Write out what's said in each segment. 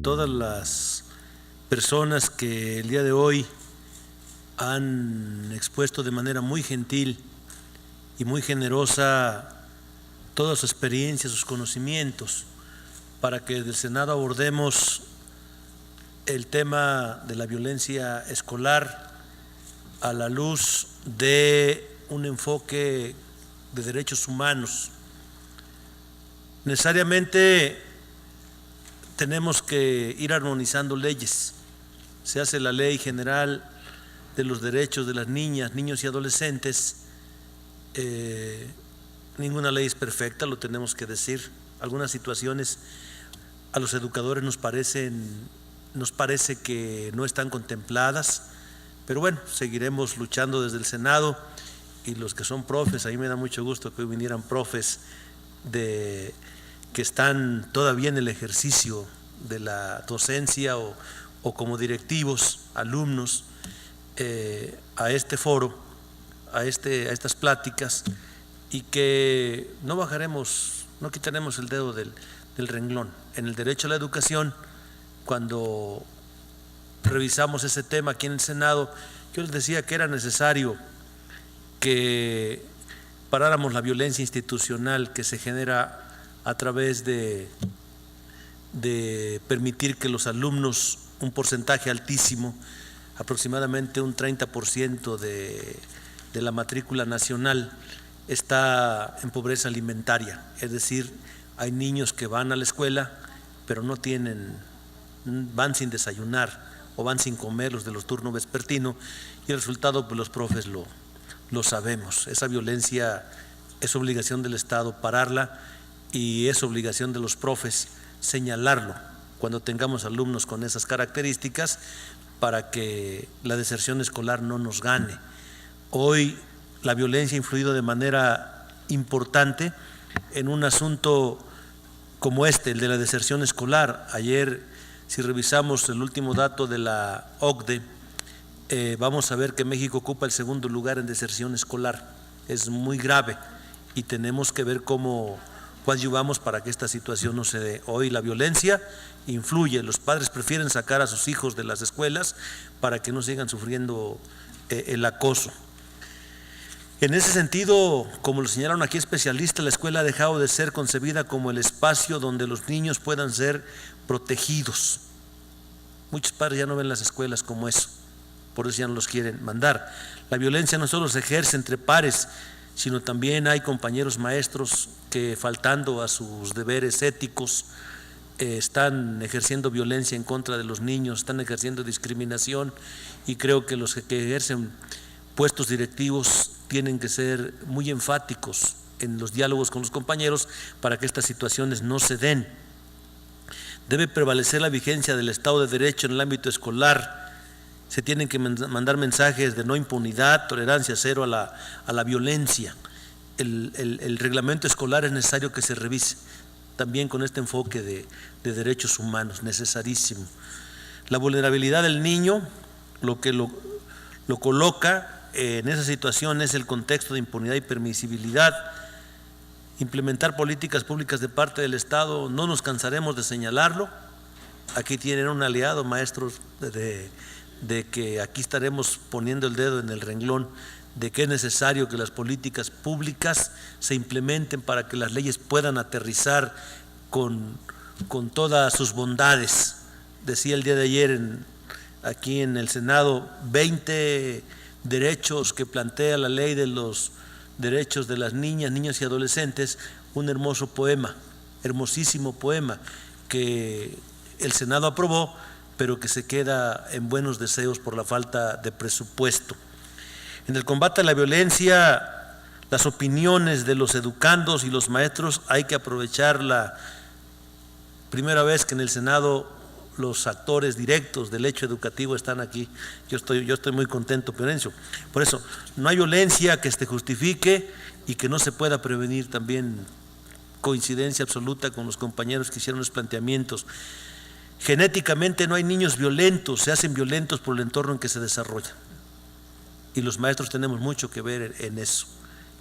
Todas las personas que el día de hoy han expuesto de manera muy gentil y muy generosa toda su experiencia, sus conocimientos, para que del Senado abordemos el tema de la violencia escolar a la luz de un enfoque de derechos humanos. Necesariamente tenemos que ir armonizando leyes. Se hace la Ley General de los Derechos de las Niñas, Niños y Adolescentes. Ninguna ley es perfecta, lo tenemos que decir. Algunas situaciones a los educadores nos parece que no están contempladas, pero bueno, seguiremos luchando desde el Senado. Y los que son profes, a mí me da mucho gusto que hoy vinieran profes que están todavía en el ejercicio de la docencia o como directivos, alumnos, a este foro, a estas pláticas, y que no bajaremos, no quitaremos el dedo del renglón. En el derecho a la educación, cuando revisamos ese tema aquí en el Senado, yo les decía que era necesario que paráramos la violencia institucional que se genera a través de permitir que los alumnos, un porcentaje altísimo, aproximadamente un 30% de la matrícula nacional, está en pobreza alimentaria. Es decir, hay niños que van a la escuela, pero van sin desayunar o van sin comer los de los turnos vespertinos, y el resultado, pues los profes lo sabemos. Esa violencia es obligación del Estado pararla, y es obligación de los profes señalarlo cuando tengamos alumnos con esas características, para que la deserción escolar no nos gane. Hoy la violencia ha influido de manera importante en un asunto como el de la deserción escolar. Ayer, si revisamos el último dato de la OCDE, vamos a ver que México ocupa el segundo lugar en deserción escolar. Es muy grave y tenemos que ver cómo coadyuvamos para que esta situación no se dé. Hoy la violencia influye, los padres prefieren sacar a sus hijos de las escuelas para que no sigan sufriendo el acoso. En ese sentido, como lo señalaron aquí especialistas, la escuela ha dejado de ser concebida como el espacio donde los niños puedan ser protegidos. Muchos padres ya no ven las escuelas como eso, por eso ya no los quieren mandar. La violencia no solo se ejerce entre pares, sino también hay compañeros maestros que, faltando a sus deberes éticos, están ejerciendo violencia en contra de los niños, están ejerciendo discriminación, y creo que los que ejercen puestos directivos tienen que ser muy enfáticos en los diálogos con los compañeros para que estas situaciones no se den. Debe prevalecer la vigencia del Estado de Derecho en el ámbito escolar. Se tienen que mandar mensajes de no impunidad, tolerancia cero a la violencia. El reglamento escolar es necesario que se revise, también con este enfoque de derechos humanos, necesarísimo. La vulnerabilidad del niño, lo que lo coloca en esa situación es el contexto de impunidad y permisibilidad. Implementar políticas públicas de parte del Estado, no nos cansaremos de señalarlo. Aquí tienen un aliado, maestros, de que aquí estaremos poniendo el dedo en el renglón de que es necesario que las políticas públicas se implementen para que las leyes puedan aterrizar con todas sus bondades. Decía el día de ayer aquí en el Senado, 20 derechos que plantea la ley de los derechos de las niñas, niños y adolescentes, un hermoso poema, hermosísimo poema que el Senado aprobó, pero que se queda en buenos deseos por la falta de presupuesto. En el combate a la violencia, las opiniones de los educandos y los maestros hay que aprovechar. La primera vez que en el Senado los actores directos del hecho educativo están aquí. Yo estoy muy contento por eso. Por eso, no hay violencia que se justifique y que no se pueda prevenir. También coincidencia absoluta con los compañeros que hicieron los planteamientos. Genéticamente no hay niños violentos, se hacen violentos por el entorno en que se desarrollan. Y los maestros tenemos mucho que ver en eso.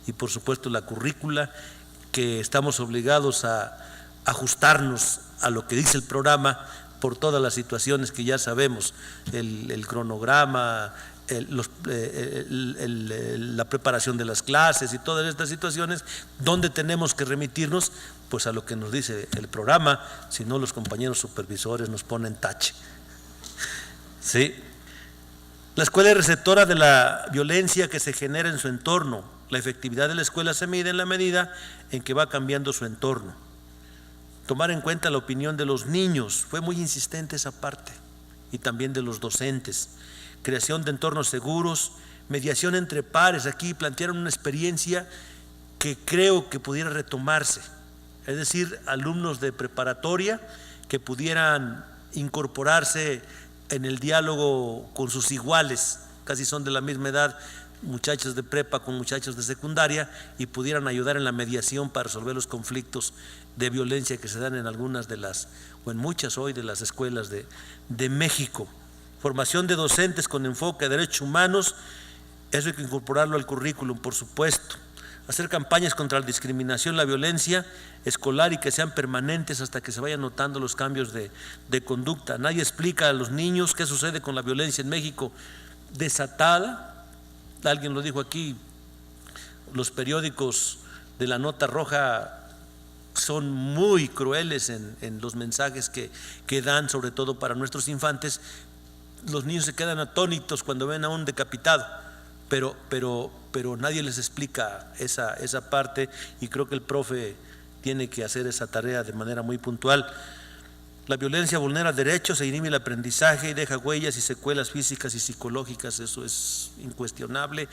Y por supuesto la currícula, que estamos obligados a ajustarnos a lo que dice el programa por todas las situaciones que ya sabemos, el cronograma, la preparación de las clases y todas estas situaciones, donde tenemos que remitirnos pues a lo que nos dice el programa, si no los compañeros supervisores nos ponen tache. ¿Sí? La escuela es receptora de la violencia que se genera en su entorno. La efectividad de la escuela se mide en la medida en que va cambiando su entorno. Tomar en cuenta la opinión de los niños, fue muy insistente esa parte, y también de los docentes. Creación de entornos seguros, mediación entre pares. Aquí plantearon una experiencia que creo que pudiera retomarse, es decir, alumnos de preparatoria que pudieran incorporarse en el diálogo con sus iguales, casi son de la misma edad, muchachos de prepa con muchachos de secundaria, y pudieran ayudar en la mediación para resolver los conflictos de violencia que se dan en algunas de las, o en muchas hoy, de las escuelas de México. Formación de docentes con enfoque a derechos humanos, eso hay que incorporarlo al currículum, por supuesto. Hacer campañas contra la discriminación, la violencia escolar, y que sean permanentes hasta que se vayan notando los cambios de conducta. Nadie explica a los niños qué sucede con la violencia en México desatada. Alguien lo dijo aquí, los periódicos de la nota roja son muy crueles en los mensajes que dan, sobre todo para nuestros infantes. Los niños se quedan atónitos cuando ven a un decapitado, pero nadie les explica esa parte, y creo que el profe tiene que hacer esa tarea de manera muy puntual. La violencia vulnera derechos, se inhibe el aprendizaje y deja huellas y secuelas físicas y psicológicas, eso es incuestionable.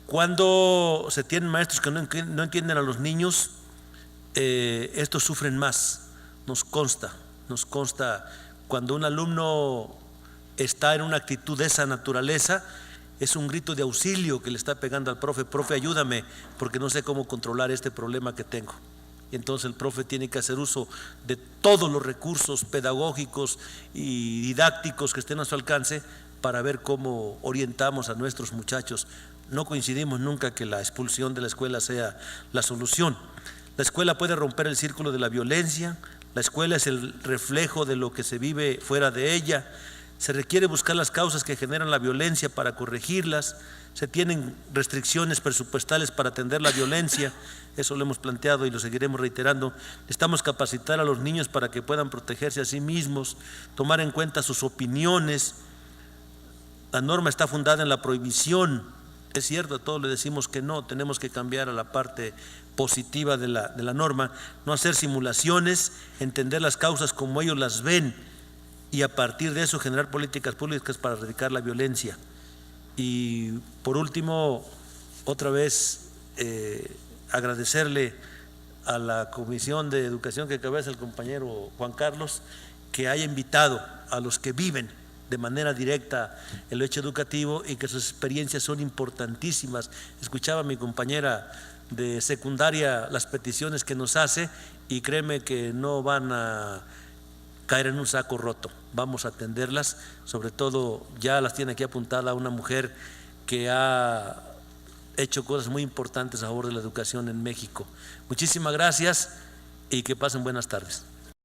Cuando se tienen maestros que no entienden a los niños, estos sufren más, nos consta cuando un alumno está en una actitud de esa naturaleza, es un grito de auxilio que le está pegando al profe: profe, ayúdame, porque no sé cómo controlar este problema que tengo. Y entonces el profe tiene que hacer uso de todos los recursos pedagógicos y didácticos que estén a su alcance para ver cómo orientamos a nuestros muchachos. No coincidimos nunca que la expulsión de la escuela sea la solución. La escuela puede romper el círculo de la violencia, la escuela es el reflejo de lo que se vive fuera de ella. Se requiere buscar las causas que generan la violencia para corregirlas. Se tienen restricciones presupuestales para atender la violencia, eso lo hemos planteado y lo seguiremos reiterando. Necesitamos capacitar a los niños para que puedan protegerse a sí mismos, tomar en cuenta sus opiniones. La norma está fundada en la prohibición. Es cierto, a todos le decimos que no, tenemos que cambiar a la parte positiva de la norma, no hacer simulaciones, entender las causas como ellos las ven, y a partir de eso generar políticas públicas para erradicar la violencia. Y por último, otra vez agradecerle a la Comisión de Educación que cabeza el compañero Juan Carlos, que haya invitado a los que viven de manera directa el hecho educativo y que sus experiencias son importantísimas. Escuchaba a mi compañera de secundaria las peticiones que nos hace, y créeme que no van a caer en un saco roto, vamos a atenderlas. Sobre todo ya las tiene aquí apuntada una mujer que ha hecho cosas muy importantes a favor de la educación en México. Muchísimas gracias y que pasen buenas tardes.